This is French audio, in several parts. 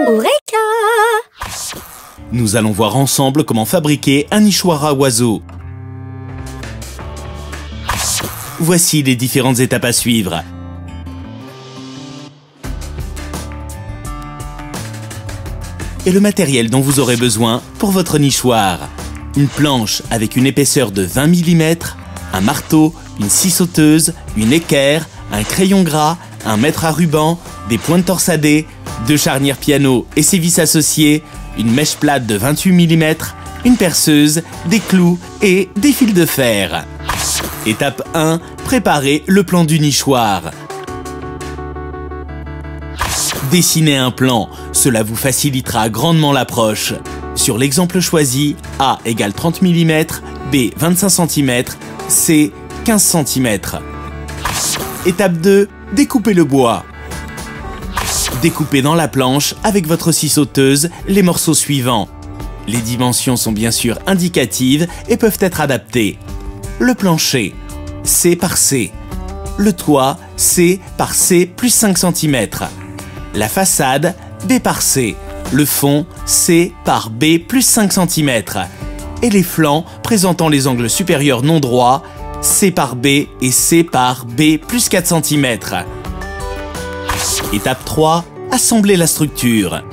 Eureka! Nous allons voir ensemble comment fabriquer un nichoir à oiseaux. Voici les différentes étapes à suivre. Et le matériel dont vous aurez besoin pour votre nichoir. Une planche avec une épaisseur de 20 mm, un marteau, une scie sauteuse, une équerre, un crayon gras, un mètre à ruban, des pointes torsadées, 2 charnières piano et ses vis associées, une mèche plate de 28 mm, une perceuse, des clous et des fils de fer. Étape 1. Préparez le plan du nichoir. Dessinez un plan, cela vous facilitera grandement l'approche. Sur l'exemple choisi, A égale 30 mm, B 25 cm, C 15 cm. Étape 2. Découpez le bois. Découpez dans la planche avec votre scie sauteuse les morceaux suivants. Les dimensions sont bien sûr indicatives et peuvent être adaptées. Le plancher, C par C. Le toit, C par C plus 5 cm. La façade, B par C. Le fond, C par B plus 5 cm. Et les flancs présentant les angles supérieurs non droits, C par B et C par B plus 4 cm. Étape 3. Assemblez la structure.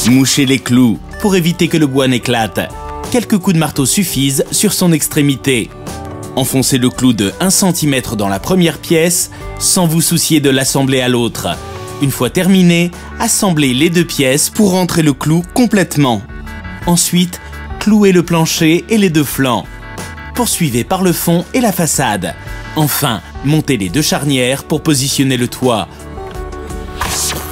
Mouchez les clous pour éviter que le bois n'éclate. Quelques coups de marteau suffisent sur son extrémité. Enfoncez le clou de 1 cm dans la première pièce sans vous soucier de l'assembler à l'autre. Une fois terminé, assemblez les 2 pièces pour rentrer le clou complètement. Ensuite, clouez le plancher et les 2 flancs. Poursuivez par le fond et la façade. Enfin, montez les 2 charnières pour positionner le toit.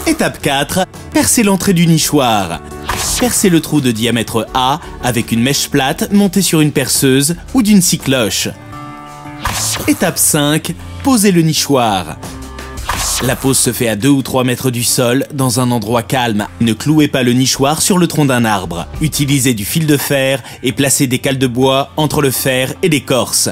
Étape 4. Percez l'entrée du nichoir. Percez le trou de diamètre A avec une mèche plate montée sur une perceuse ou d'une scie cloche. Étape 5. Posez le nichoir. La pose se fait à 2 ou 3 mètres du sol, dans un endroit calme. Ne clouez pas le nichoir sur le tronc d'un arbre. Utilisez du fil de fer et placez des cales de bois entre le fer et l'écorce.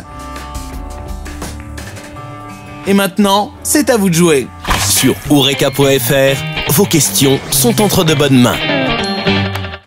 Et maintenant, c'est à vous de jouer. Sur Eureka.fr, vos questions sont entre de bonnes mains.